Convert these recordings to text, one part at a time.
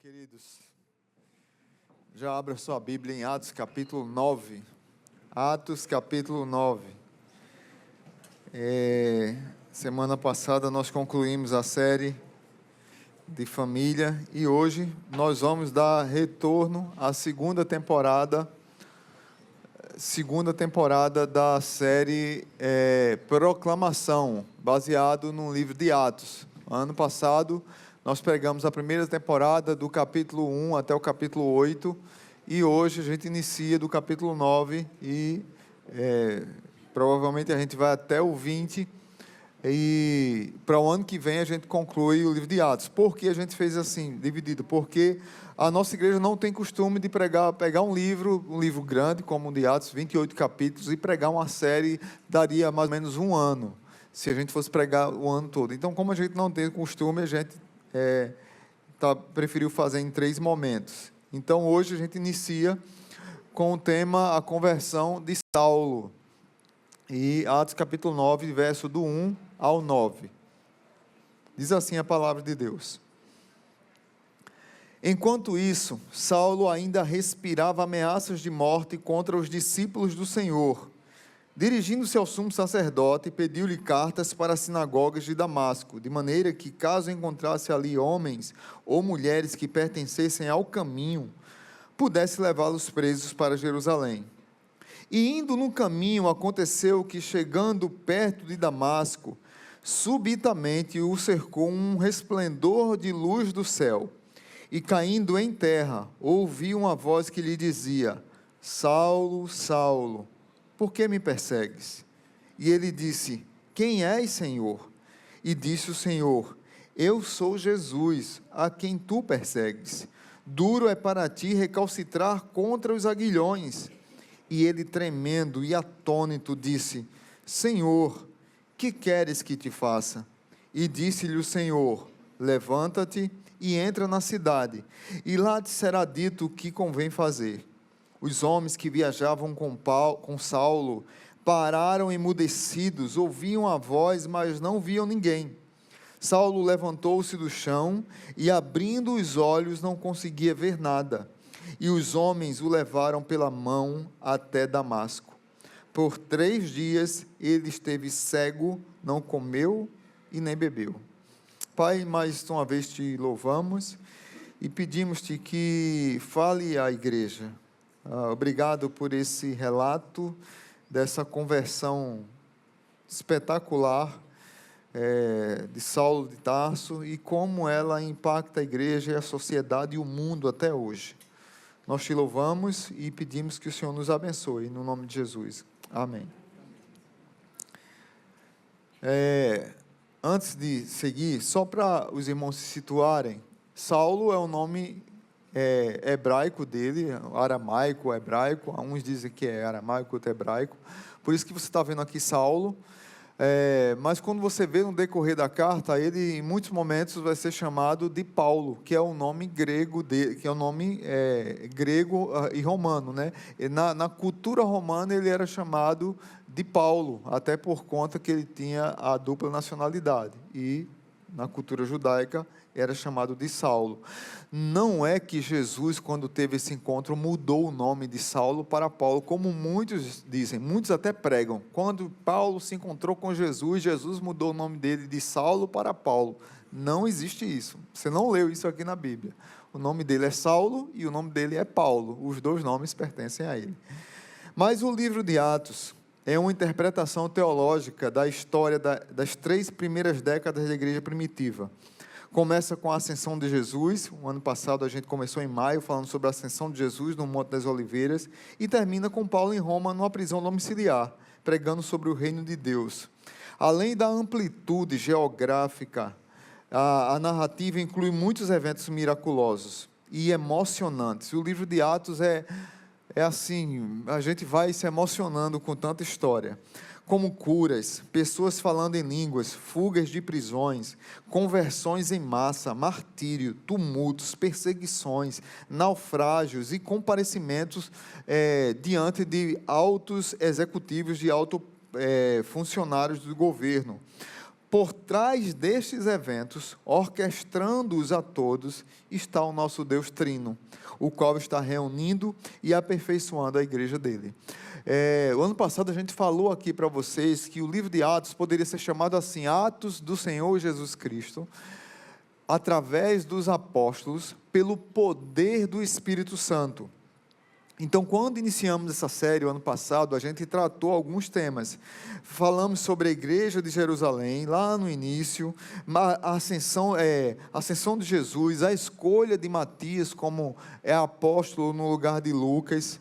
Queridos, já abra sua Bíblia em Atos capítulo 9. Atos capítulo 9. Semana passada nós concluímos a série de família e hoje nós vamos dar retorno à segunda temporada da série Proclamação, baseado no livro de Atos. Ano passado nós pregamos a primeira temporada do capítulo 1 até o capítulo 8 e hoje a gente inicia do capítulo 9 e provavelmente a gente vai até o 20 e para o ano que vem a gente conclui o livro de Atos. Por que a gente fez assim, dividido? Porque a nossa igreja não tem costume de pegar um livro grande como o de Atos, 28 capítulos, e pregar uma série, daria mais ou menos um ano, se a gente fosse pregar o ano todo. Então, como a gente não tem costume, a gente preferiu fazer em 3 momentos. Então, hoje a gente inicia com o tema a conversão de Saulo. E Atos capítulo 9, verso do 1 ao 9. Diz assim a palavra de Deus. Enquanto isso, Saulo ainda respirava ameaças de morte contra os discípulos do Senhor. Dirigindo-se ao sumo sacerdote, pediu-lhe cartas para as sinagogas de Damasco, de maneira que, caso encontrasse ali homens ou mulheres que pertencessem ao caminho, pudesse levá-los presos para Jerusalém. E indo no caminho, aconteceu que, chegando perto de Damasco, subitamente o cercou um resplendor de luz do céu. E caindo em terra, ouviu uma voz que lhe dizia: Saulo, Saulo, por que me persegues? E ele disse: Quem és, Senhor? E disse o Senhor: Eu sou Jesus, a quem tu persegues. Duro é para ti recalcitrar contra os aguilhões. E ele, tremendo e atônito, disse: Senhor, que queres que te faça? E disse-lhe o Senhor: Levanta-te e entra na cidade, e lá te será dito o que convém fazer. Os homens que viajavam com Saulo pararam emudecidos, ouviam a voz, mas não viam ninguém. Saulo levantou-se do chão e, abrindo os olhos, não conseguia ver nada. E os homens o levaram pela mão até Damasco. Por 3 dias ele esteve cego, não comeu e nem bebeu. Pai, mais uma vez te louvamos e pedimos-te que fale à igreja. Obrigado por esse relato dessa conversão espetacular de Saulo de Tarso e como ela impacta a igreja, a sociedade e o mundo até hoje. Nós te louvamos e pedimos que o Senhor nos abençoe, no nome de Jesus. Amém. Antes de seguir, só para os irmãos se situarem, Saulo é o nome hebraico dele, aramaico, hebraico, uns dizem que é aramaico, outro hebraico, por isso que você está vendo aqui Saulo, mas quando você vê no decorrer da carta, ele em muitos momentos vai ser chamado de Paulo, que é o nome grego dele, que é o nome grego e romano, né? Na cultura romana ele era chamado de Paulo, até por conta que ele tinha a dupla nacionalidade, e na cultura judaica era chamado de Saulo. Não é que Jesus, quando teve esse encontro, mudou o nome de Saulo para Paulo, como muitos dizem, muitos até pregam. Quando Paulo se encontrou com Jesus, Jesus mudou o nome dele de Saulo para Paulo. Não existe isso. Você não leu isso aqui na Bíblia. O nome dele é Saulo e o nome dele é Paulo. Os 2 nomes pertencem a ele. Mas o livro de Atos é uma interpretação teológica da história das 3 primeiras décadas da igreja primitiva. Começa com a ascensão de Jesus. O ano passado a gente começou em maio falando sobre a ascensão de Jesus no Monte das Oliveiras e termina com Paulo em Roma numa prisão domiciliar, pregando sobre o reino de Deus. Além da amplitude geográfica, a narrativa inclui muitos eventos miraculosos e emocionantes. O livro de Atos é assim, a gente vai se emocionando com tanta história, como curas, pessoas falando em línguas, fugas de prisões, conversões em massa, martírio, tumultos, perseguições, naufrágios e comparecimentos diante de altos executivos, de altos funcionários do governo. Por trás destes eventos, orquestrando-os a todos, está o nosso Deus Trino, o qual está reunindo e aperfeiçoando a igreja dele. O ano passado a gente falou aqui para vocês que o livro de Atos poderia ser chamado assim, Atos do Senhor Jesus Cristo, através dos apóstolos, pelo poder do Espírito Santo. Então, quando iniciamos essa série, o ano passado, a gente tratou alguns temas. Falamos sobre a igreja de Jerusalém, lá no início, a ascensão de Jesus, a escolha de Matias como apóstolo no lugar de Lucas.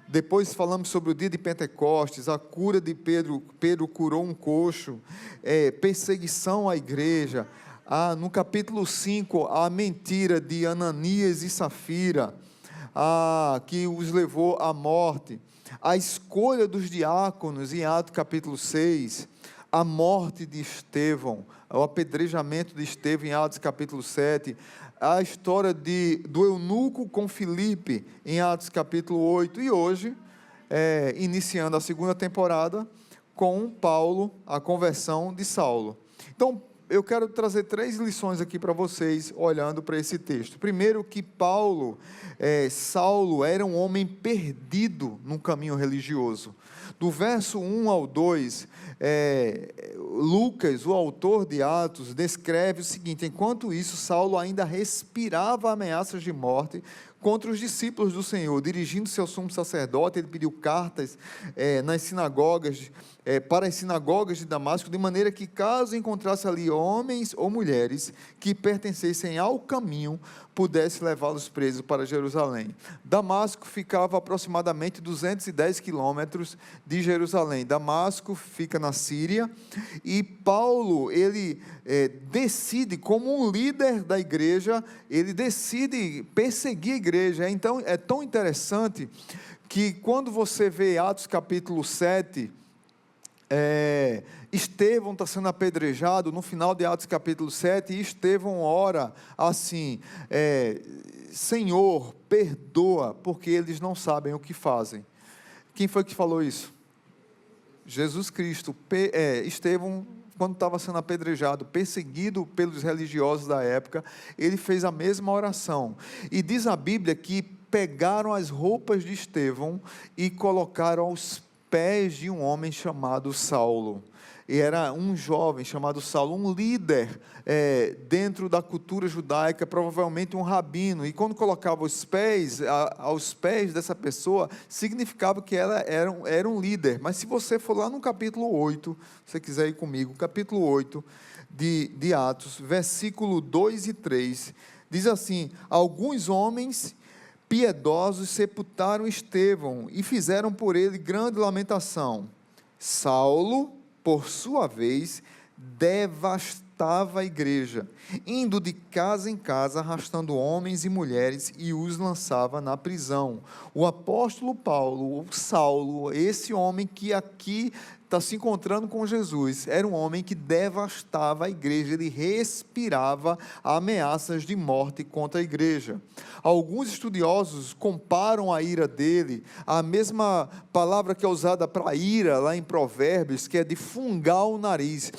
Depois falamos sobre o dia de Pentecostes, a cura de Pedro curou um coxo, perseguição à igreja. No capítulo 5, a mentira de Ananias e Safira, que os levou à morte, a escolha dos diáconos em Atos capítulo 6, a morte de Estevão, o apedrejamento de Estevão em Atos capítulo 7, a história do eunuco com Filipe em Atos capítulo 8, e hoje, iniciando a segunda temporada, com Paulo, a conversão de Saulo. Então, eu quero trazer 3 lições aqui para vocês, olhando para esse texto. Primeiro, que Saulo era um homem perdido no caminho religioso. Do verso 1 ao 2, Lucas, o autor de Atos, descreve o seguinte: enquanto isso, Saulo ainda respirava ameaças de morte contra os discípulos do Senhor. Dirigindo-se ao sumo sacerdote, ele pediu cartas para as sinagogas de Damasco, de maneira que, caso encontrasse ali homens ou mulheres que pertencessem ao caminho, pudesse levá-los presos para Jerusalém. Damasco ficava aproximadamente 210 quilômetros de Jerusalém. Damasco fica na Síria, e Paulo, ele decide, como um líder da igreja, ele decide perseguir a igreja. Então, é tão interessante que quando você vê Atos capítulo 7, Estevão está sendo apedrejado, no final de Atos capítulo 7, e Estevão ora assim, Senhor, perdoa, porque eles não sabem o que fazem. Quem foi que falou isso? Jesus Cristo. Estevão, quando estava sendo apedrejado, perseguido pelos religiosos da época, ele fez a mesma oração, e diz a Bíblia que pegaram as roupas de Estevão e colocaram aos pés de um homem chamado Saulo. E era um jovem chamado Saulo, um líder dentro da cultura judaica, provavelmente um rabino, e quando colocava os pés, aos pés dessa pessoa, significava que ela era um líder. Mas se você for lá no capítulo 8, se você quiser ir comigo, capítulo 8 de Atos, versículo 2 e 3, diz assim: alguns homens piedosos sepultaram Estevão e fizeram por ele grande lamentação. Saulo, por sua vez, devastava a igreja, indo de casa em casa, arrastando homens e mulheres, e os lançava na prisão. O apóstolo Paulo, o Saulo, esse homem que aqui está se encontrando com Jesus, era um homem que devastava a igreja, ele respirava ameaças de morte contra a igreja. Alguns estudiosos comparam a ira dele à mesma palavra que é usada para ira lá em Provérbios, que é de fungar o nariz.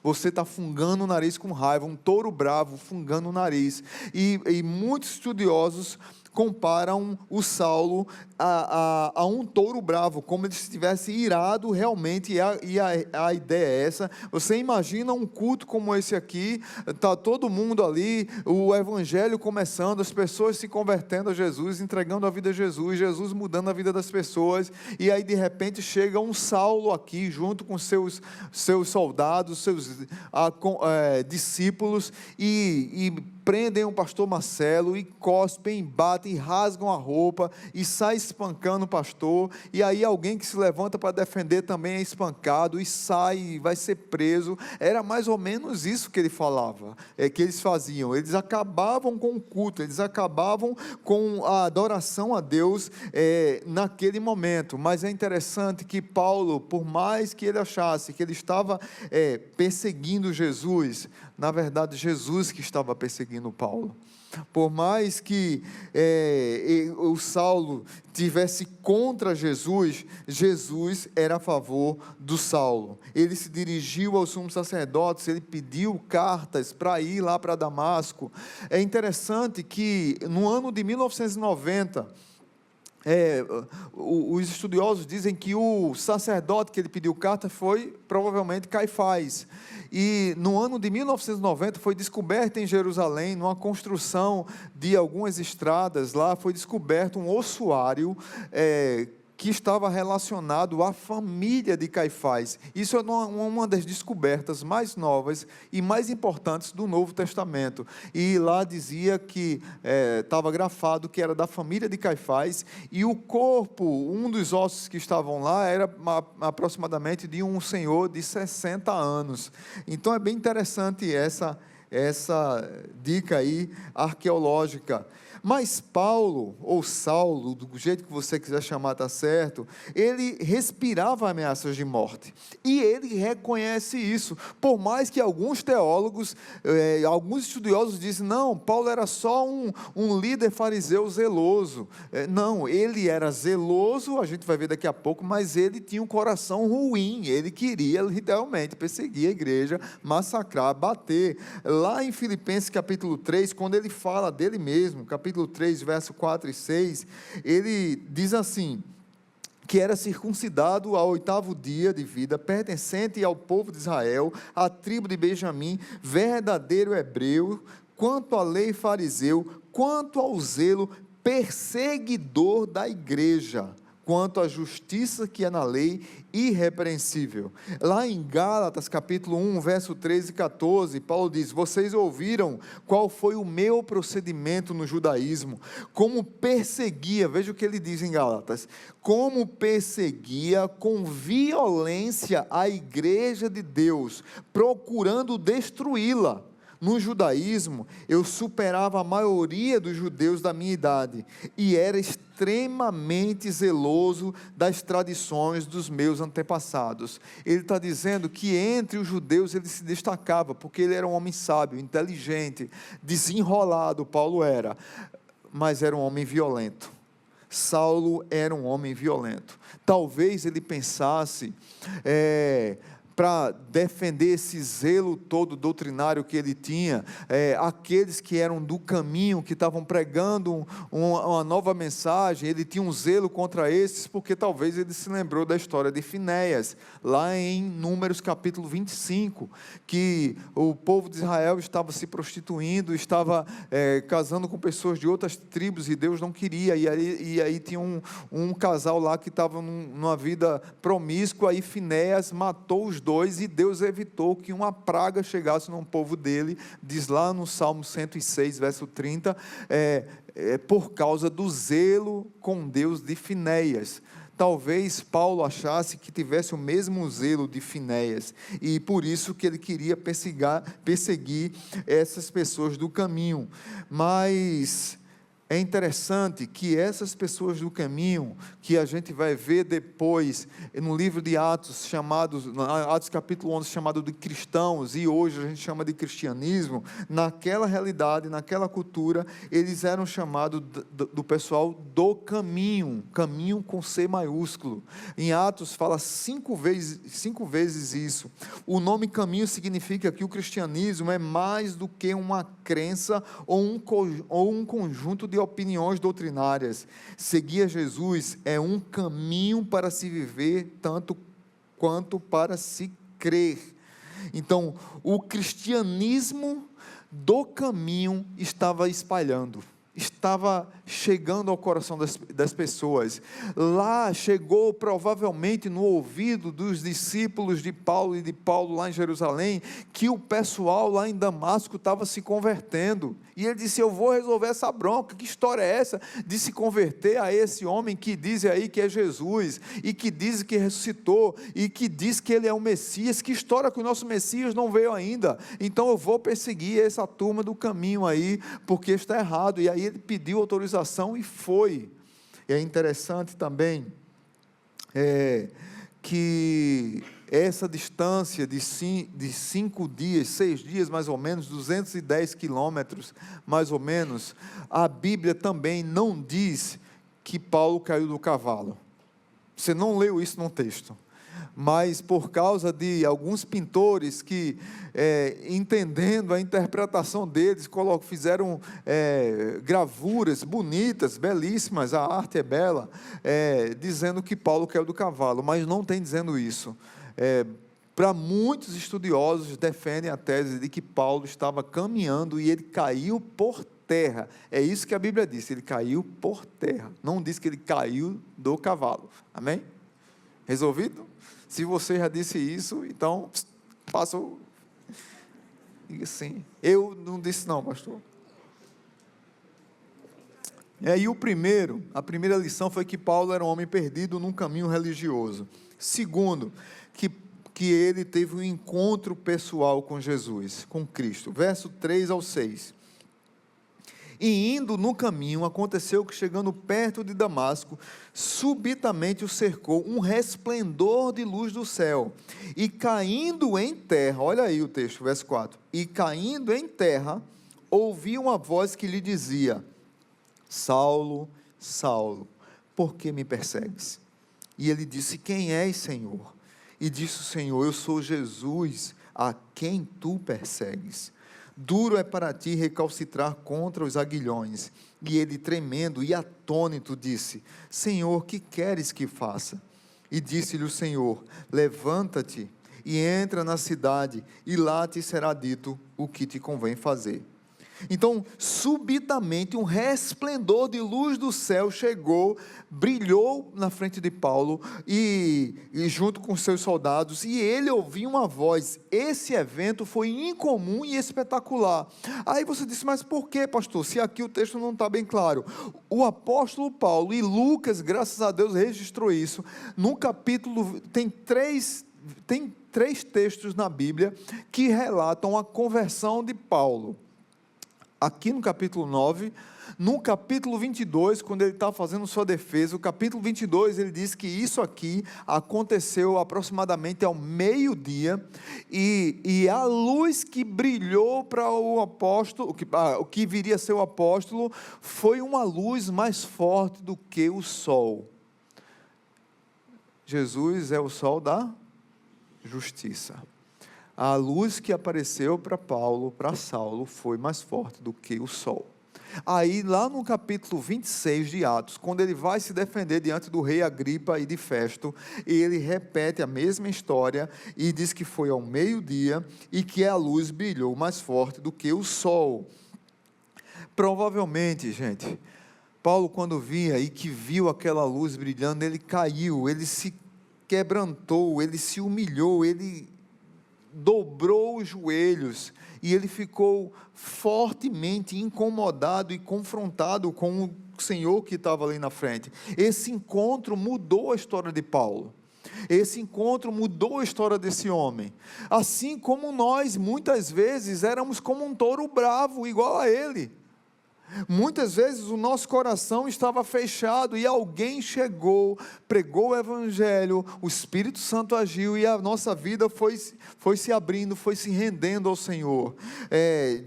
Você está fungando o nariz com raiva, um touro bravo fungando o nariz. E muitos estudiosos comparam o Saulo a um touro bravo, como ele estivesse irado realmente, e a ideia é essa. Você imagina um culto como esse aqui, está todo mundo ali, o evangelho começando, as pessoas se convertendo a Jesus, entregando a vida a Jesus, Jesus mudando a vida das pessoas, e aí de repente chega um Saulo aqui, junto com seus soldados, seus discípulos, e prendem o pastor Marcelo, e cospem, batem, rasgam a roupa, e sai espancando o pastor, e aí alguém que se levanta para defender também é espancado, e sai, vai ser preso. Era mais ou menos isso que ele falava, que eles faziam. Eles acabavam com o culto, eles acabavam com a adoração a Deus naquele momento. Mas é interessante que Paulo, por mais que ele achasse que ele estava perseguindo Jesus, na verdade Jesus que estava perseguindo Paulo. Por mais que o Saulo tivesse contra Jesus, Jesus era a favor do Saulo. Ele se dirigiu aos sumos sacerdotes, ele pediu cartas para ir lá para Damasco. É interessante que no ano de 1990, os estudiosos dizem que o sacerdote que ele pediu carta foi provavelmente Caifás. E no ano de 1990 foi descoberto em Jerusalém, numa construção de algumas estradas, lá foi descoberto um ossuário que estava relacionado à família de Caifás. Isso é uma das descobertas mais novas e mais importantes do Novo Testamento. E lá dizia que estava grafado que era da família de Caifás, e o corpo, um dos ossos que estavam lá, era aproximadamente de um senhor de 60 anos. Então é bem interessante essa dica aí arqueológica. Mas Paulo, ou Saulo, do jeito que você quiser chamar, está certo, ele respirava ameaças de morte, e ele reconhece isso, por mais que alguns teólogos, alguns estudiosos dizem, não, Paulo era só um líder fariseu zeloso. Não, ele era zeloso, a gente vai ver daqui a pouco, mas ele tinha um coração ruim, ele queria literalmente perseguir a igreja, massacrar, bater. Lá em Filipenses capítulo 3, quando ele fala dele mesmo, capítulo 3, verso 4 e 6, ele diz assim, que era circuncidado ao 8º dia de vida, pertencente ao povo de Israel, à tribo de Benjamim, verdadeiro hebreu, quanto à lei fariseu, quanto ao zelo, perseguidor da igreja, quanto à justiça que é na lei, irrepreensível. Lá em Gálatas, capítulo 1, verso 13 e 14, Paulo diz, vocês ouviram qual foi o meu procedimento no judaísmo, como perseguia, veja o que ele diz em Gálatas, como perseguia com violência a igreja de Deus, procurando destruí-la. No judaísmo, eu superava a maioria dos judeus da minha idade, e era extremamente zeloso das tradições dos meus antepassados. Ele está dizendo que entre os judeus ele se destacava, porque ele era um homem sábio, inteligente, desenrolado, Paulo era, mas era um homem violento. Saulo era um homem violento. Talvez ele pensasse, para defender esse zelo todo doutrinário que ele tinha, aqueles que eram do caminho, que estavam pregando uma nova mensagem, ele tinha um zelo contra esses, porque talvez ele se lembrou da história de Finéias, lá em Números capítulo 25, que o povo de Israel estava se prostituindo, estava casando com pessoas de outras tribos, e Deus não queria, e aí tinha um casal lá que estava numa vida promíscua, e Finéias matou os dois, e Deus evitou que uma praga chegasse no povo dele, diz lá no Salmo 106, verso 30, por causa do zelo com Deus de Finéias. Talvez Paulo achasse que tivesse o mesmo zelo de Finéias, e por isso que ele queria perseguir essas pessoas do caminho. Mas é interessante que essas pessoas do caminho, que a gente vai ver depois no livro de Atos, Atos capítulo 11, chamado de cristãos, e hoje a gente chama de cristianismo, naquela realidade, naquela cultura, eles eram chamados do pessoal do caminho, caminho com C maiúsculo. Em Atos fala 5 vezes isso. O nome caminho significa que o cristianismo é mais do que uma crença ou um conjunto de opiniões doutrinárias. Seguir a Jesus é um caminho para se viver tanto quanto para se crer. Então, o cristianismo do caminho estava espalhando, estava chegando ao coração das pessoas. Lá chegou provavelmente no ouvido dos discípulos de Paulo e de Paulo lá em Jerusalém, que o pessoal lá em Damasco estava se convertendo, e ele disse, eu vou resolver essa bronca. Que história é essa de se converter a esse homem que diz aí que é Jesus, e que diz que ressuscitou, e que diz que ele é o Messias? Que história que o nosso Messias não veio ainda? Então eu vou perseguir essa turma do caminho aí, porque está errado. E aí ele pediu autorização e foi. E é interessante também que essa distância de 5 dias, 6 dias mais ou menos, 210 quilômetros mais ou menos, a Bíblia também não diz que Paulo caiu do cavalo. Você não leu isso no texto. Mas por causa de alguns pintores que, entendendo a interpretação deles, fizeram gravuras bonitas, belíssimas, a arte é bela, dizendo que Paulo caiu do cavalo, mas não tem dizendo isso. Para muitos estudiosos defendem a tese de que Paulo estava caminhando e ele caiu por terra. É isso que a Bíblia diz, ele caiu por terra, não diz que ele caiu do cavalo. Amém? Resolvido? Se você já disse isso, então faça o... Sim. Eu não disse não, pastor. E a primeira lição foi que Paulo era um homem perdido num caminho religioso. Segundo, que ele teve um encontro pessoal com Jesus, com Cristo. Verso 3 ao 6. E indo no caminho, aconteceu que chegando perto de Damasco, subitamente o cercou um resplendor de luz do céu, e caindo em terra, olha aí o texto, verso 4, e caindo em terra, ouviu uma voz que lhe dizia: Saulo, Saulo, por que me persegues? E ele disse: quem és, Senhor? E disse o Senhor: eu sou Jesus, a quem tu persegues. Duro é para ti recalcitrar contra os aguilhões. E ele, tremendo e atônito, disse: Senhor, que queres que faça? E disse-lhe o Senhor: levanta-te e entra na cidade, e lá te será dito o que te convém fazer. Então, subitamente, um resplendor de luz do céu chegou, brilhou na frente de Paulo, e junto com seus soldados, e ele ouviu uma voz. Esse evento foi incomum e espetacular. Aí você disse: mas por que, pastor, se aqui o texto não está bem claro? O apóstolo Paulo, e Lucas, graças a Deus, registrou isso, no capítulo, tem três textos na Bíblia, que relatam a conversão de Paulo. Aqui no capítulo 9, no capítulo 22, quando ele está fazendo sua defesa, o capítulo 22, ele diz que isso aqui aconteceu aproximadamente ao meio-dia, e a luz que brilhou para o apóstolo, o que viria a ser o apóstolo, foi uma luz mais forte do que o sol. Jesus é o sol da justiça. A luz que apareceu para Paulo, para Saulo, foi mais forte do que o sol. Aí, lá no capítulo 26 de Atos, quando ele vai se defender diante do rei Agripa e de Festo, ele repete a mesma história e diz que foi ao meio-dia e que a luz brilhou mais forte do que o sol. Provavelmente, gente, Paulo, quando via e que viu aquela luz brilhando, ele caiu, ele se quebrantou, ele se humilhou, ele dobrou os joelhos, e ele ficou fortemente incomodado e confrontado com o Senhor que estava ali na frente. Esse encontro mudou a história de Paulo. Esse encontro mudou a história desse homem. Assim como nós, muitas vezes, éramos como um touro bravo, igual a ele. Muitas vezes o nosso coração estava fechado e alguém chegou, pregou o Evangelho, o Espírito Santo agiu e a nossa vida foi se abrindo, foi se rendendo ao Senhor.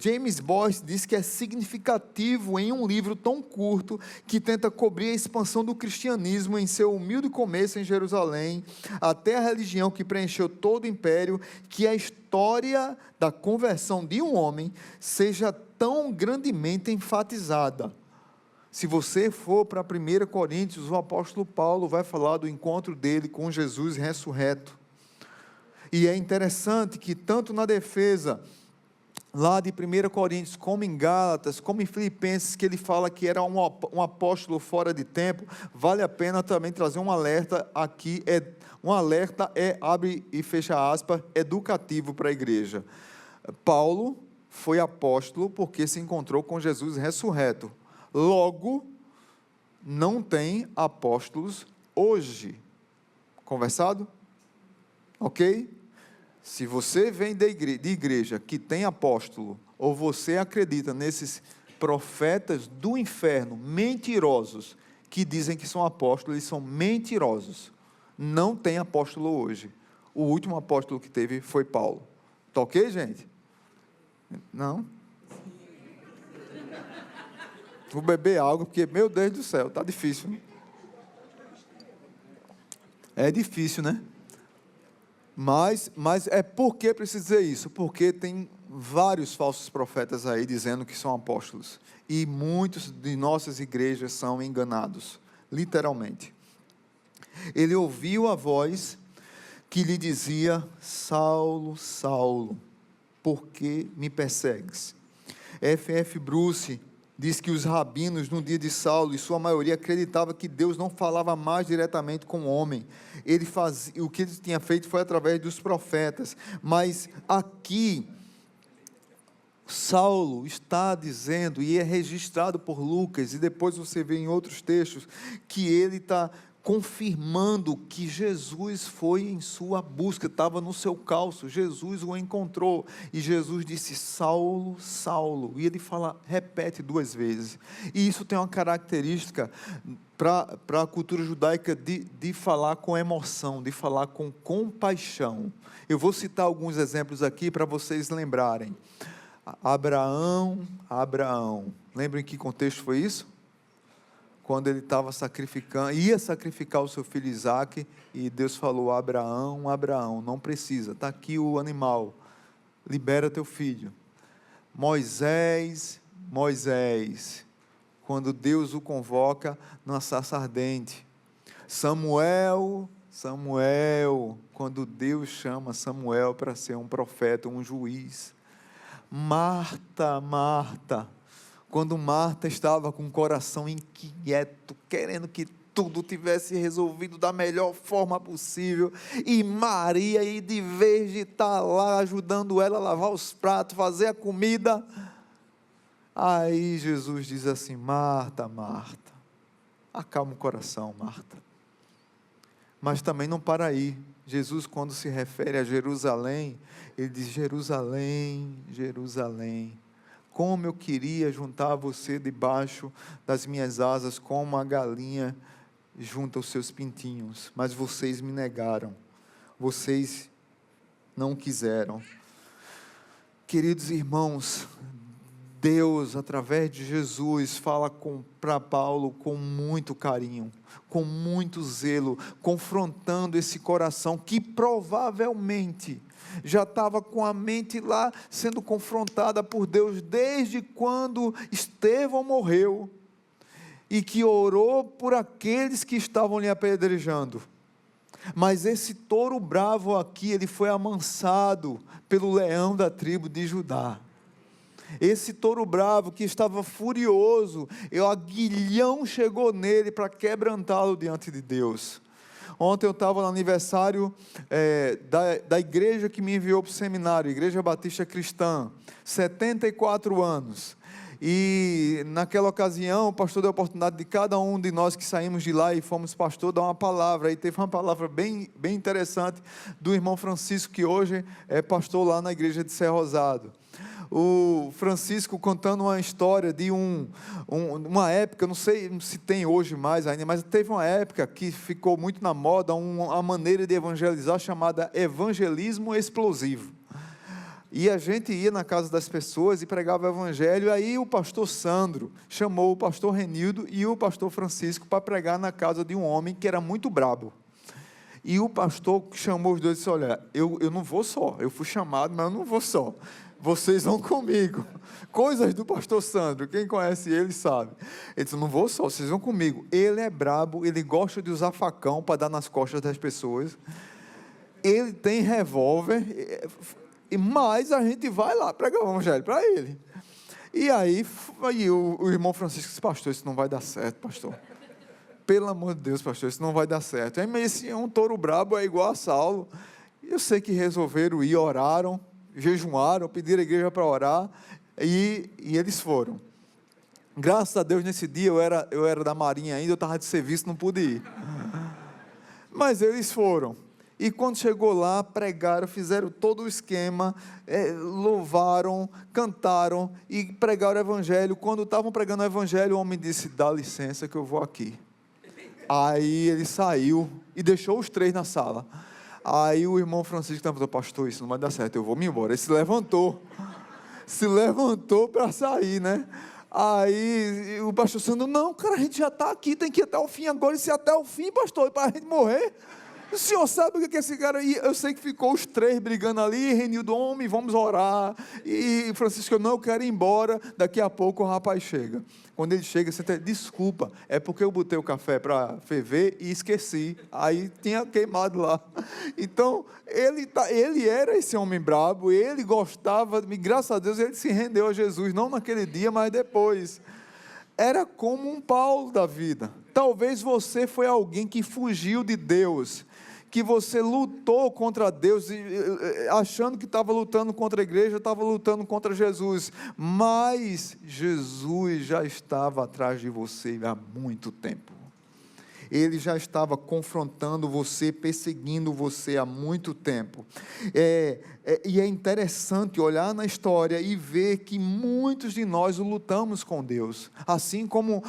James Boyce diz que é significativo em um livro tão curto, que tenta cobrir a expansão do cristianismo em seu humilde começo em Jerusalém, até a religião que preencheu todo o império, que a história da conversão de um homem seja tão grandemente enfatizada. Se você for para 1 Coríntios, o apóstolo Paulo vai falar do encontro dele com Jesus ressurreto. E é interessante que tanto na defesa lá de 1 Coríntios, como em Gálatas, como em Filipenses, que ele fala que era um apóstolo fora de tempo, vale a pena também trazer um alerta aqui, abre e fecha aspas, educativo para a igreja. Paulo foi apóstolo porque se encontrou com Jesus ressurreto. Logo, não tem apóstolos hoje. Conversado? Ok? Se você vem de igreja que tem apóstolo, ou você acredita nesses profetas do inferno, mentirosos, que dizem que são apóstolos, eles são mentirosos. Não tem apóstolo hoje. o último apóstolo que teve foi Paulo. Tá ok, gente? Não? Vou beber água, porque, meu Deus do céu, tá difícil, né? É difícil, né? Mas é por que preciso dizer isso? Porque tem vários falsos profetas aí dizendo que são apóstolos. E muitos de nossas igrejas são enganados, literalmente. Ele ouviu a voz que lhe dizia: Saulo, Saulo, por que me persegues? F.F. Bruce diz que os rabinos, no dia de Saulo, e sua maioria, acreditava que Deus não falava mais diretamente com o homem. O que ele tinha feito foi através dos profetas. Mas aqui, Saulo está dizendo, e é registrado por Lucas, e depois você vê em outros textos, que ele está confirmando que Jesus foi em sua busca, estava no seu calço, Jesus o encontrou, e Jesus disse: Saulo, Saulo, e ele repete 2 vezes, e isso tem uma característica para a cultura judaica de falar com emoção, de falar com compaixão. Eu vou citar alguns exemplos aqui para vocês lembrarem. Abraão, lembram em que contexto foi isso? Quando ele estava ia sacrificar o seu filho Isaque, e Deus falou: Abraão, não precisa, está aqui o animal, libera teu filho. Moisés, quando Deus o convoca na sarça ardente. Samuel, quando Deus chama Samuel para ser um profeta, um juiz. Marta, quando Marta estava com o coração inquieto, querendo que tudo tivesse resolvido da melhor forma possível, e Maria, de vez de estar lá ajudando ela a lavar os pratos, fazer a comida, aí Jesus diz assim: Marta, acalma o coração, Marta. Mas também não para aí. Jesus, quando se refere a Jerusalém, ele diz: Jerusalém, como eu queria juntar você debaixo das minhas asas, como a galinha junta os seus pintinhos, mas vocês me negaram, vocês não quiseram. Queridos irmãos, Deus, através de Jesus, fala para Paulo com muito carinho, com muito zelo, confrontando esse coração que provavelmente já estava com a mente lá sendo confrontada por Deus desde quando Estevão morreu, e que orou por aqueles que estavam lhe apedrejando. Mas esse touro bravo aqui, ele foi amansado pelo leão da tribo de Judá. Esse touro bravo que estava furioso, o aguilhão chegou nele para quebrantá-lo diante de Deus. Ontem eu estava no aniversário da igreja que me enviou para o seminário, Igreja Batista Cristã, 74 anos. E naquela ocasião, o pastor deu a oportunidade de cada um de nós que saímos de lá e fomos pastor dar uma palavra. E teve uma palavra bem interessante do irmão Francisco, que hoje é pastor lá na igreja de Serra Rosado. O Francisco contando uma história de uma época, não sei se tem hoje mais ainda, mas teve uma época que ficou muito na moda uma maneira de evangelizar chamada evangelismo explosivo. E a gente ia na casa das pessoas e pregava o evangelho, e aí o pastor Sandro chamou o pastor Renildo e o pastor Francisco para pregar na casa de um homem que era muito brabo. E o pastor chamou os dois e disse: olha, eu não vou só, eu fui chamado, mas eu não vou só. Vocês vão comigo. Coisas do pastor Sandro, quem conhece ele sabe. Ele disse: não vou só, vocês vão comigo. Ele é brabo, ele gosta de usar facão para dar nas costas das pessoas. Ele tem revólver, mas a gente vai lá pregar o evangelho para ele. E aí o irmão Francisco disse: pastor, isso não vai dar certo, pastor. Pelo amor de Deus, pastor, isso não vai dar certo. Aí, mas esse um touro brabo é igual a Saulo. Eu sei que resolveram ir, oraram, jejuaram, pediram a igreja para orar, e eles foram. Graças a Deus, nesse dia eu era da Marinha ainda, eu estava de serviço, não pude ir. Mas eles foram. E quando chegou lá, pregaram, fizeram todo o esquema, louvaram, cantaram e pregaram o evangelho. Quando estavam pregando o evangelho, o homem disse: dá licença que eu vou aqui. Aí ele saiu e deixou os 3 na sala. Aí o irmão Francisco falou: pastor, isso não vai dar certo, eu vou me embora. Ele se levantou para sair, né? Aí o pastor Sandro: não, cara, a gente já está aqui, tem que ir até o fim agora. E se até o fim, pastor, para a gente morrer? O senhor sabe o que é esse cara? E eu sei que ficou os três brigando ali. Renildo: homem, vamos orar. E Francisco: não, eu quero ir embora. Daqui a pouco o rapaz chega. Quando ele chega, você tem: desculpa, é porque eu botei o café para ferver e esqueci. Aí tinha queimado lá. Então, ele era esse homem brabo, ele gostava, e graças a Deus ele se rendeu a Jesus, não naquele dia, mas depois. Era como um Paulo da vida. Talvez você foi alguém que fugiu de Deus, que você lutou contra Deus, achando que estava lutando contra a igreja, estava lutando contra Jesus, mas Jesus já estava atrás de você há muito tempo. Ele já estava confrontando você, perseguindo você há muito tempo. E é interessante olhar na história e ver que muitos de nós lutamos com Deus, assim como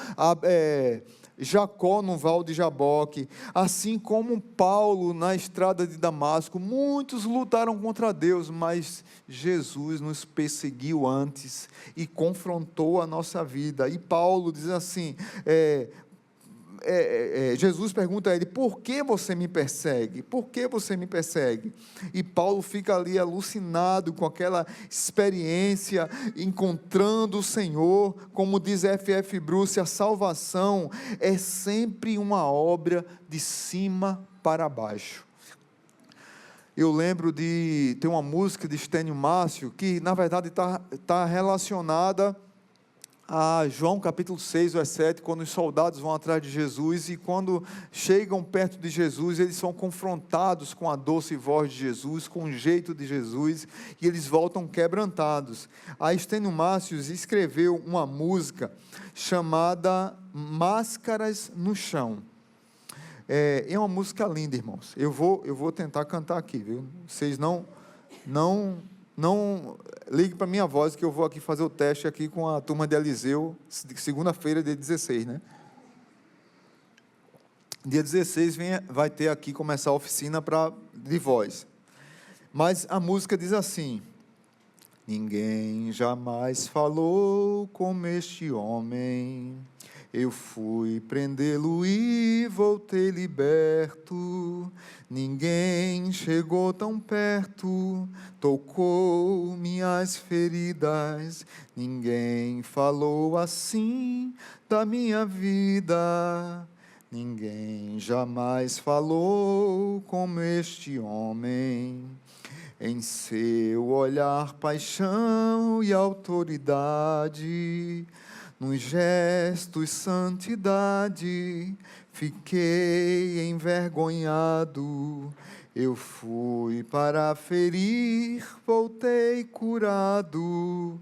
Jacó no Val de Jaboque, assim como Paulo na estrada de Damasco. Muitos lutaram contra Deus, mas Jesus nos perseguiu antes e confrontou a nossa vida. E Paulo diz assim, Jesus pergunta a ele: por que você me persegue? Por que você me persegue? E Paulo fica ali alucinado com aquela experiência, encontrando o Senhor. Como diz F.F. Bruce, a salvação é sempre uma obra de cima para baixo. Eu lembro de ter uma música de Estênio Márcio, que na verdade está relacionada a João capítulo 6, verso 7, quando os soldados vão atrás de Jesus, e quando chegam perto de Jesus, eles são confrontados com a doce voz de Jesus, com o jeito de Jesus, e eles voltam quebrantados. A Estênio Márcio escreveu uma música chamada Máscaras no Chão. É uma música linda, irmãos. Eu vou tentar cantar aqui, viu? Vocês não ligue para a minha voz, que eu vou aqui fazer o teste aqui com a turma de Eliseu, segunda-feira, dia 16, né? Dia 16 vai ter aqui, começar a oficina de voz. Mas a música diz assim: ninguém jamais falou como este homem, eu fui prendê-lo e voltei liberto. Ninguém chegou tão perto, tocou minhas feridas. Ninguém falou assim da minha vida. Ninguém jamais falou como este homem. Em seu olhar, paixão e autoridade, nos gestos, santidade, fiquei envergonhado. Eu fui para ferir, voltei curado.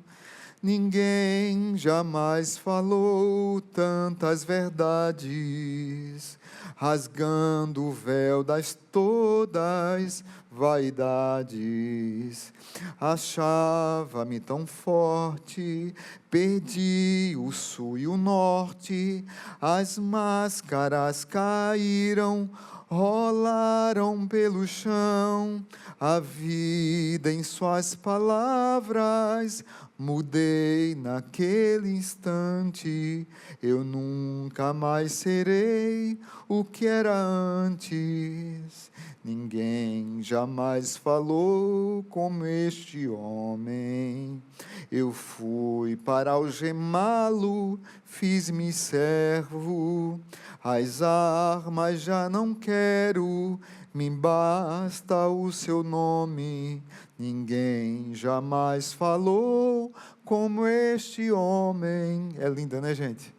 Ninguém jamais falou tantas verdades, rasgando o véu das todas vaidades. Achava-me tão forte, perdi o sul e o norte, as máscaras caíram, rolaram pelo chão, a vida em suas palavras mudei naquele instante. Eu nunca mais serei o que era antes. Ninguém jamais falou como este homem. Eu fui para algemá-lo, fiz-me servo. As armas já não quero, me basta o seu nome. Ninguém jamais falou como este homem. É linda, né, gente?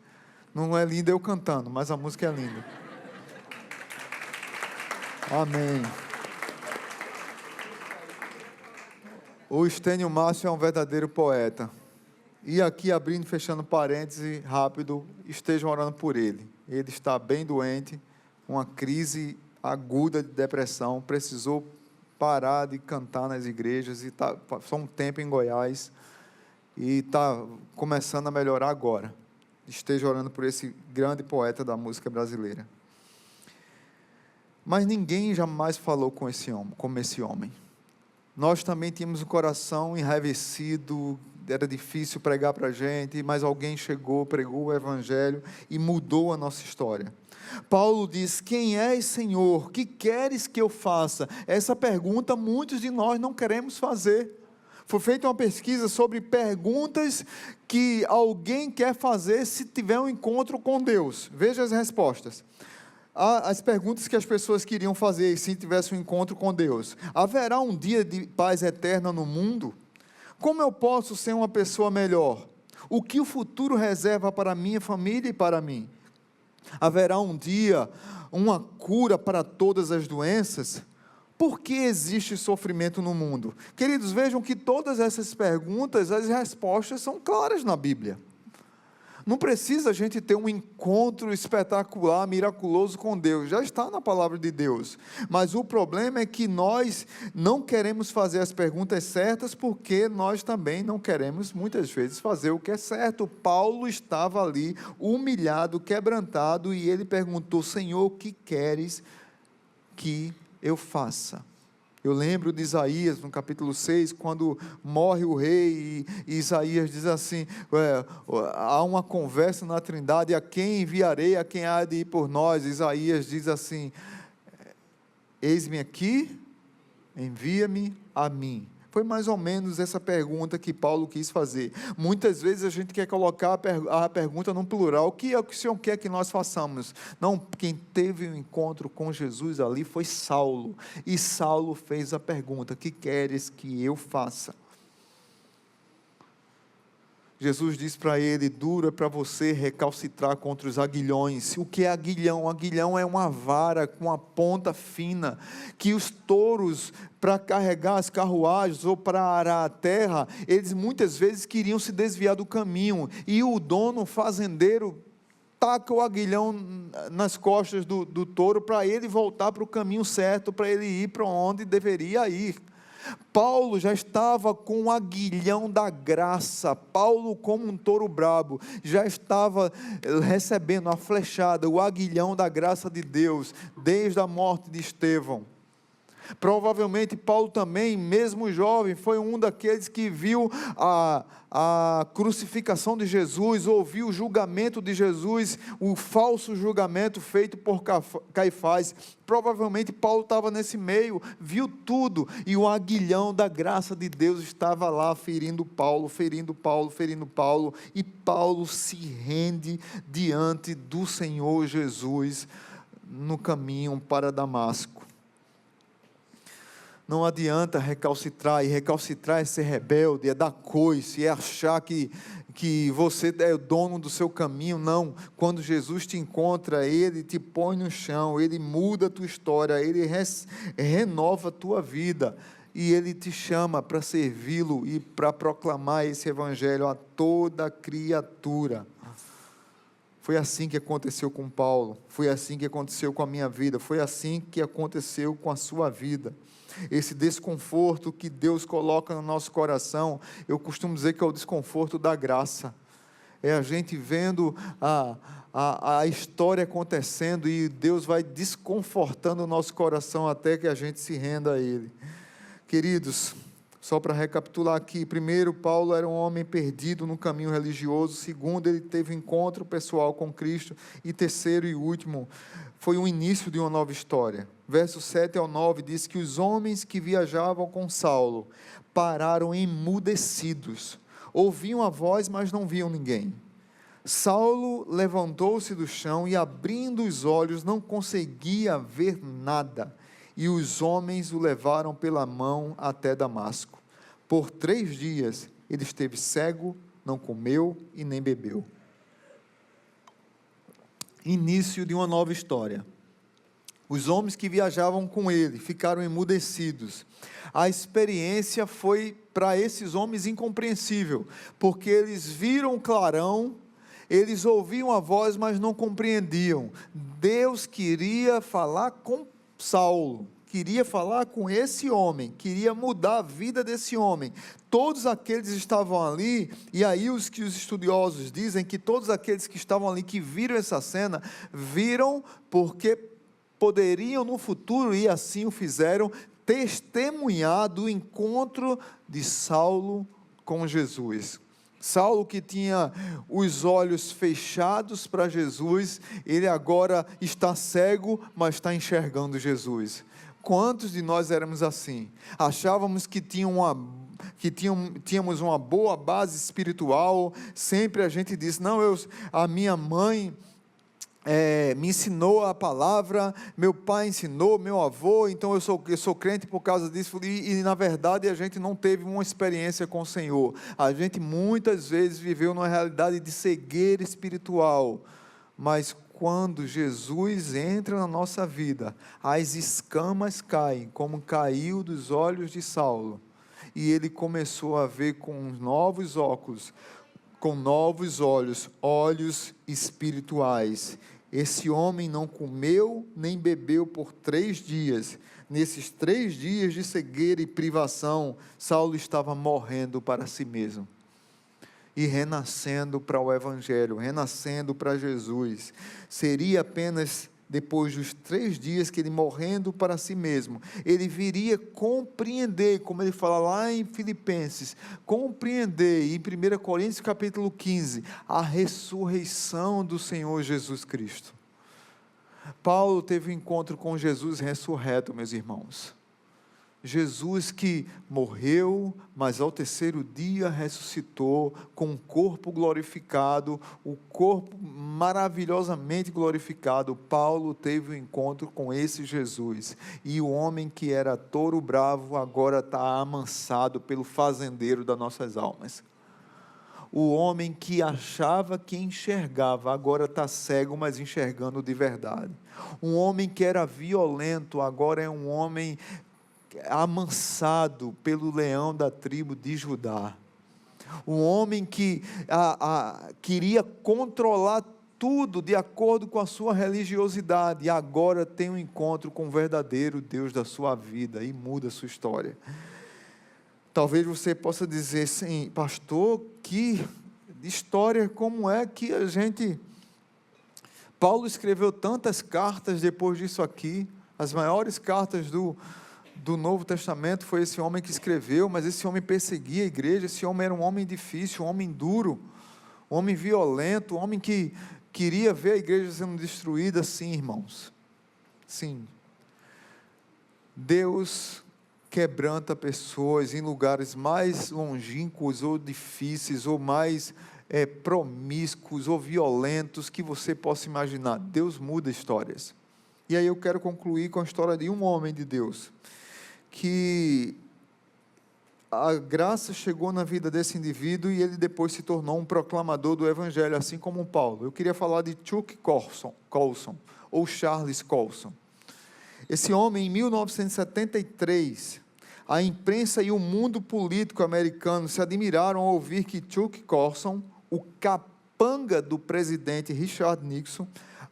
Não é linda eu cantando, mas a música é linda. Amém. O Estênio Márcio é um verdadeiro poeta. E aqui, abrindo e fechando parênteses, rápido, estejam orando por ele. Ele está bem doente, uma crise aguda de depressão, precisou parar de cantar nas igrejas, e passou um tempo em Goiás, e está começando a melhorar agora. Esteja orando por esse grande poeta da música brasileira. Mas ninguém jamais falou com esse homem, como esse homem. Nós também tínhamos o coração enraivecido, era difícil pregar para a gente, mas alguém chegou, pregou o Evangelho e mudou a nossa história. Paulo diz: quem és, Senhor? Que queres que eu faça? Essa pergunta muitos de nós não queremos fazer. Foi feita uma pesquisa sobre perguntas que alguém quer fazer se tiver um encontro com Deus. Veja as respostas. As perguntas que as pessoas queriam fazer se tivesse um encontro com Deus: haverá um dia de paz eterna no mundo? Como eu posso ser uma pessoa melhor? O que o futuro reserva para a minha família e para mim? Haverá um dia uma cura para todas as doenças? Por que existe sofrimento no mundo? Queridos, vejam que todas essas perguntas, as respostas são claras na Bíblia. Não precisa a gente ter um encontro espetacular, miraculoso com Deus, já está na palavra de Deus. Mas o problema é que nós não queremos fazer as perguntas certas, porque nós também não queremos, muitas vezes, fazer o que é certo. Paulo estava ali, humilhado, quebrantado, e ele perguntou: Senhor, o que queres que eu faça? Eu lembro de Isaías, no capítulo 6, quando morre o rei, e Isaías diz assim, há uma conversa na Trindade: a quem enviarei, a quem há de ir por nós? Isaías diz assim: eis-me aqui, envia-me a mim. Foi mais ou menos essa pergunta que Paulo quis fazer. Muitas vezes a gente quer colocar a pergunta no plural: o que é o que o Senhor quer que nós façamos? Não, quem teve um encontro com Jesus ali foi Saulo, e Saulo fez a pergunta: o que queres que eu faça? Jesus disse para ele: duro é para você recalcitrar contra os aguilhões. O que é aguilhão? Aguilhão é uma vara com a ponta fina, que os touros, para carregar as carruagens ou para arar a terra, eles muitas vezes queriam se desviar do caminho, e o dono, o fazendeiro, taca o aguilhão nas costas do touro para ele voltar para o caminho certo, para ele ir para onde deveria ir. Paulo já estava com o aguilhão da graça. Paulo, como um touro brabo, já estava recebendo a flechada, o aguilhão da graça de Deus, desde a morte de Estevão. Provavelmente Paulo também, mesmo jovem, foi um daqueles que viu a crucificação de Jesus, ouviu o julgamento de Jesus, o falso julgamento feito por Caifás. Provavelmente Paulo estava nesse meio, viu tudo, e o aguilhão da graça de Deus estava lá ferindo Paulo, e Paulo se rende diante do Senhor Jesus no caminho para Damasco. Não adianta recalcitrar, e recalcitrar é ser rebelde, é dar coice, é achar que você é o dono do seu caminho. Não, quando Jesus te encontra, Ele te põe no chão, Ele muda a tua história, Ele renova a tua vida, e Ele te chama para servi-lo e para proclamar esse Evangelho a toda criatura. Foi assim que aconteceu com Paulo, foi assim que aconteceu com a minha vida, foi assim que aconteceu com a sua vida. Esse desconforto que Deus coloca no nosso coração, eu costumo dizer que é o desconforto da graça. É a gente vendo a história acontecendo, e Deus vai desconfortando o nosso coração até que a gente se renda a Ele. Queridos, só para recapitular aqui: primeiro, Paulo era um homem perdido no caminho religioso. Segundo, ele teve um encontro pessoal com Cristo. E terceiro e último, foi o início de uma nova história. Versos 7 ao 9 diz que os homens que viajavam com Saulo pararam emudecidos. Ouviam a voz, mas não viam ninguém. Saulo levantou-se do chão e, abrindo os olhos, não conseguia ver nada. E os homens o levaram pela mão até Damasco. Por 3 dias ele esteve cego, não comeu e nem bebeu. Início de uma nova história. Os homens que viajavam com ele ficaram emudecidos. A experiência foi para esses homens incompreensível, porque eles viram o clarão, eles ouviam a voz, mas não compreendiam. Deus queria falar com Saulo, queria falar com esse homem, queria mudar a vida desse homem. Todos aqueles estavam ali, e aí os estudiosos dizem que todos aqueles que estavam ali, que viram essa cena, viram porque poderiam no futuro, e assim o fizeram, testemunhar do encontro de Saulo com Jesus. Saulo, que tinha os olhos fechados para Jesus, ele agora está cego, mas está enxergando Jesus. Quantos de nós éramos assim? Achávamos que tínhamos uma boa base espiritual, sempre a gente disse, não, a minha mãe me ensinou a palavra, meu pai ensinou, meu avô, então eu sou crente por causa disso, e na verdade a gente não teve uma experiência com o Senhor. A gente muitas vezes viveu numa realidade de cegueira espiritual, mas quando Jesus entra na nossa vida, as escamas caem, como caiu dos olhos de Saulo, e ele começou a ver com novos óculos, com novos olhos, olhos espirituais. Esse homem não comeu nem bebeu por 3 dias. Nesses 3 dias de cegueira e privação, Saulo estava morrendo para si mesmo e renascendo para o Evangelho, renascendo para Jesus. Seria apenas depois dos 3 dias que ele morrendo para si mesmo, ele viria compreender, como ele fala lá em Filipenses, compreender, em 1 Coríntios capítulo 15, a ressurreição do Senhor Jesus Cristo. Paulo teve um encontro com Jesus ressurreto, meus irmãos. Jesus que morreu, mas ao 3º dia ressuscitou com um corpo glorificado, o corpo maravilhosamente glorificado. Paulo teve um encontro com esse Jesus, e o homem que era touro bravo agora está amansado pelo fazendeiro das nossas almas. O homem que achava que enxergava, agora está cego, mas enxergando de verdade. Um homem que era violento, agora é um homem amansado pelo leão da tribo de Judá. Um homem que queria controlar tudo de acordo com a sua religiosidade, e agora tem um encontro com o verdadeiro Deus da sua vida, e muda a sua história. Talvez você possa dizer assim, pastor, que história, como é que Paulo escreveu tantas cartas depois disso aqui, as maiores cartas do Novo Testamento foi esse homem que escreveu, mas esse homem perseguia a igreja, esse homem era um homem difícil, um homem duro, um homem violento, um homem que queria ver a igreja sendo destruída. Sim, irmãos, sim, Deus quebranta pessoas em lugares mais longínquos ou difíceis, ou mais promíscuos ou violentos que você possa imaginar. Deus muda histórias. E aí eu quero concluir com a história de um homem de Deus, que a graça chegou na vida desse indivíduo e ele depois se tornou um proclamador do Evangelho, assim como Paulo. Eu queria falar de Chuck Colson, ou Charles Colson. Esse homem, em 1973, a imprensa e o mundo político americano se admiraram ao ouvir que Chuck Colson, o capanga do presidente Richard Nixon,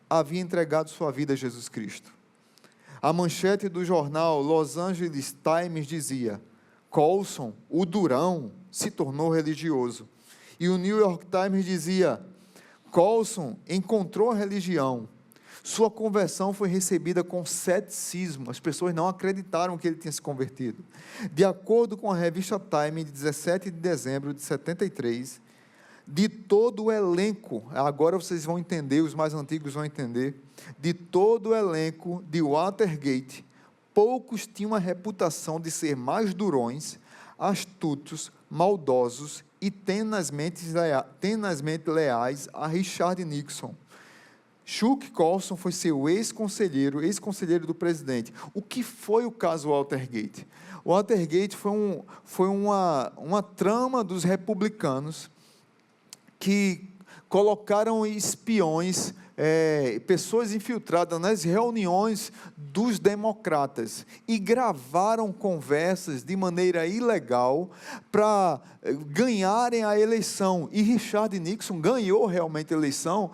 havia entregado sua vida a Jesus Cristo. A manchete do jornal Los Angeles Times dizia: Colson, o durão, se tornou religioso. E o New York Times dizia: Colson encontrou a religião. Sua conversão foi recebida com ceticismo. As pessoas não acreditaram que ele tinha se convertido. De acordo com a revista Time, de 17 de dezembro de 73, de todo o elenco, agora vocês vão entender, os mais antigos vão entender, de todo o elenco de Watergate, poucos tinham a reputação de ser mais durões, astutos, maldosos e tenazmente leais a Richard Nixon. Chuck Colson foi seu ex-conselheiro do presidente. O que foi o caso Watergate? Watergate foi uma trama dos republicanos que colocaram espiões, pessoas infiltradas nas reuniões dos democratas e gravaram conversas de maneira ilegal para ganharem a eleição. E Richard Nixon ganhou realmente a eleição.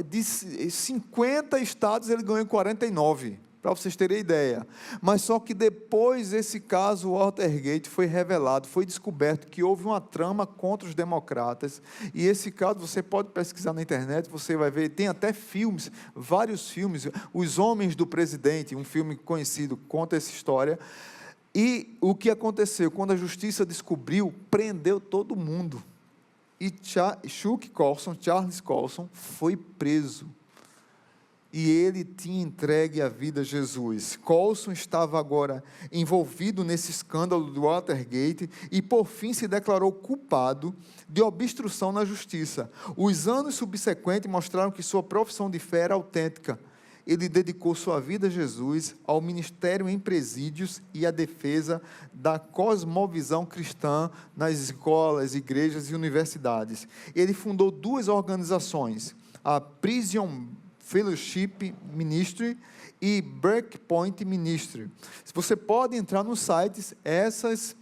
De 50 estados ele ganhou 49. para vocês terem ideia. Mas só que depois esse caso Watergate foi revelado, foi descoberto que houve uma trama contra os democratas, e esse caso você pode pesquisar na internet, você vai ver, tem até filmes, vários filmes, Os Homens do Presidente, um filme conhecido, conta essa história. E o que aconteceu? Quando a justiça descobriu, prendeu todo mundo. E Charles Colson foi preso. E ele tinha entregue a vida a Jesus. Colson estava agora envolvido nesse escândalo do Watergate e, por fim, se declarou culpado de obstrução na justiça. Os anos subsequentes mostraram que sua profissão de fé era autêntica. Ele dedicou sua vida a Jesus, ao ministério em presídios e à defesa da cosmovisão cristã nas escolas, igrejas e universidades. Ele fundou 2 organizações, a Prison Fellowship Ministry e Breakpoint Ministry. Você pode entrar nos sites, essas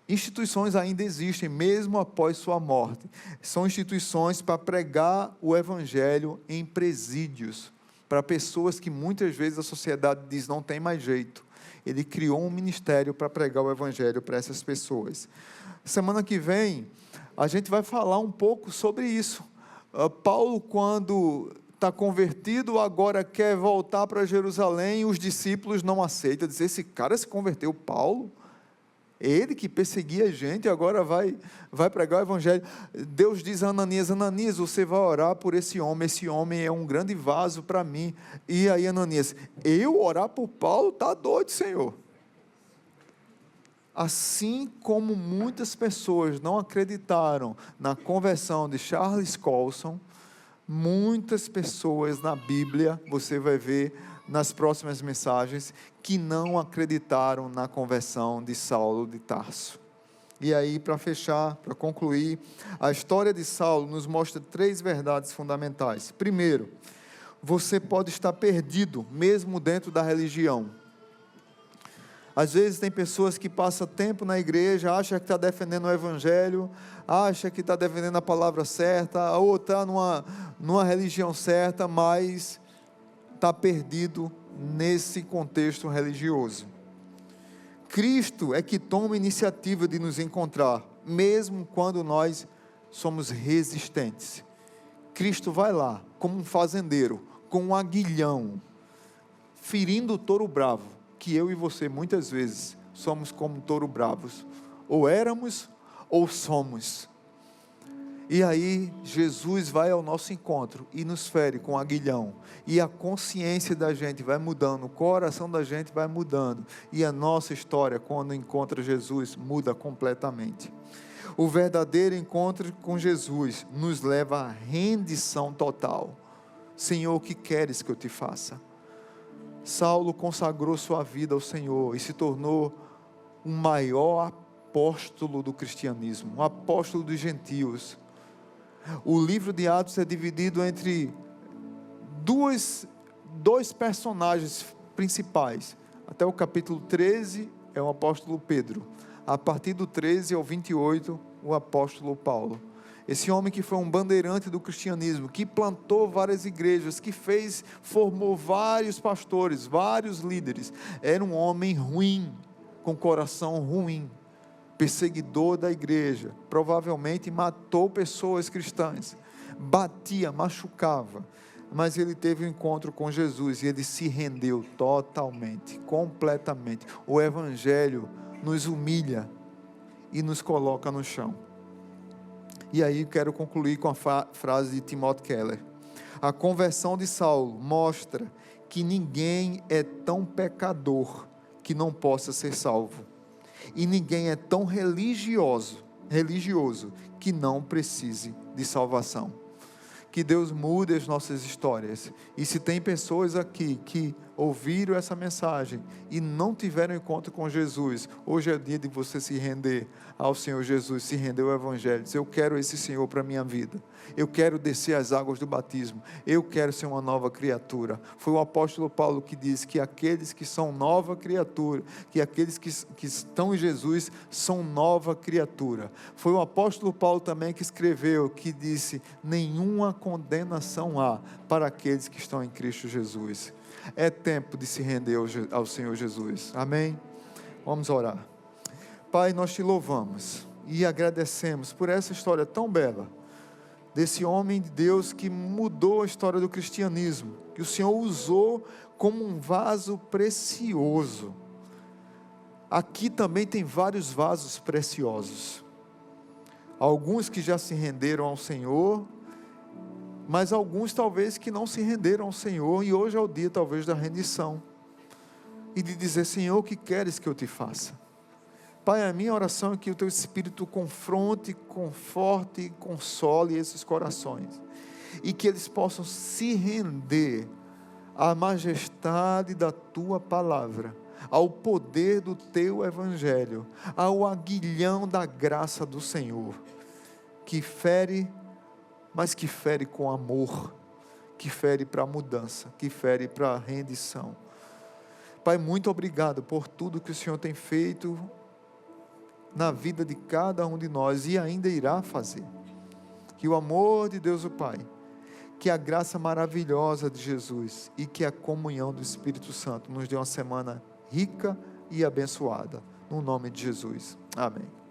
instituições ainda existem, mesmo após sua morte. São instituições para pregar o evangelho em presídios, para pessoas que muitas vezes a sociedade diz não tem mais jeito. Ele criou um ministério para pregar o evangelho para essas pessoas. Semana que vem, a gente vai falar um pouco sobre isso. Paulo, quando está convertido, agora quer voltar para Jerusalém, os discípulos não aceitam, dizem, esse cara se converteu, Paulo? Ele que perseguia a gente, agora vai pregar o evangelho. Deus diz a Ananias, Ananias, você vai orar por esse homem é um grande vaso para mim. E aí Ananias, eu orar por Paulo? Está doido, Senhor. Assim como muitas pessoas não acreditaram na conversão de Charles Colson, muitas pessoas na Bíblia, você vai ver nas próximas mensagens, que não acreditaram na conversão de Saulo de Tarso. E aí, para fechar, para concluir, a história de Saulo nos mostra 3 verdades fundamentais. Primeiro, você pode estar perdido, mesmo dentro da religião. Às vezes tem pessoas que passam tempo na igreja, acham que está defendendo o evangelho, acham que está defendendo a palavra certa, ou está numa religião certa, mas está perdido nesse contexto religioso. Cristo é que toma a iniciativa de nos encontrar, mesmo quando nós somos resistentes. Cristo vai lá, como um fazendeiro, com um aguilhão, ferindo o touro bravo, que eu e você muitas vezes somos como touro bravos, ou éramos ou somos. E aí Jesus vai ao nosso encontro e nos fere com aguilhão, e a consciência da gente vai mudando, o coração da gente vai mudando, e a nossa história, quando encontra Jesus, muda completamente. O verdadeiro encontro com Jesus nos leva à rendição total. Senhor, o que queres que eu te faça? Saulo consagrou sua vida ao Senhor e se tornou o maior apóstolo do cristianismo, um apóstolo dos gentios. O livro de Atos é dividido entre dois personagens principais. Até o capítulo 13 é o apóstolo Pedro. A partir do 13 ao 28, o apóstolo Paulo. Esse homem que foi um bandeirante do cristianismo, que plantou várias igrejas, que formou vários pastores, vários líderes. Era um homem ruim, com coração ruim, perseguidor da igreja, provavelmente matou pessoas cristãs, batia, machucava, mas ele teve um encontro com Jesus e ele se rendeu totalmente, completamente. O evangelho nos humilha e nos coloca no chão. E aí quero concluir com a frase de Timothy Keller. A conversão de Saulo mostra que ninguém é tão pecador que não possa ser salvo. E ninguém é tão religioso que não precise de salvação. Que Deus mude as nossas histórias. E se tem pessoas aqui que ouviram essa mensagem e não tiveram encontro com Jesus, hoje é o dia de você se render ao Senhor Jesus, se render ao Evangelho, dizer, eu quero esse Senhor para a minha vida, eu quero descer as águas do batismo, eu quero ser uma nova criatura. Foi o apóstolo Paulo que disse que aqueles que são nova criatura, que aqueles que estão em Jesus são nova criatura. Foi o apóstolo Paulo também que escreveu, que disse, nenhuma condenação há para aqueles que estão em Cristo Jesus. É tempo de se render ao Senhor Jesus. Amém? Vamos orar. Pai, nós te louvamos e agradecemos por essa história tão bela, desse homem de Deus que mudou a história do cristianismo, que o Senhor usou como um vaso precioso. Aqui também tem vários vasos preciosos. Alguns que já se renderam ao Senhor, mas alguns talvez que não se renderam ao Senhor, e hoje é o dia talvez da rendição, e de dizer: Senhor, o que queres que eu te faça? Pai, a minha oração é que o Teu Espírito confronte, conforte e console esses corações, e que eles possam se render à majestade da Tua palavra, ao poder do Teu Evangelho, ao aguilhão da graça do Senhor, que fere, mas que fere com amor, que fere para a mudança, que fere para a rendição. Pai, muito obrigado por tudo que o Senhor tem feito na vida de cada um de nós e ainda irá fazer. Que o amor de Deus o Pai, que a graça maravilhosa de Jesus e que a comunhão do Espírito Santo nos dê uma semana rica e abençoada. No nome de Jesus. Amém.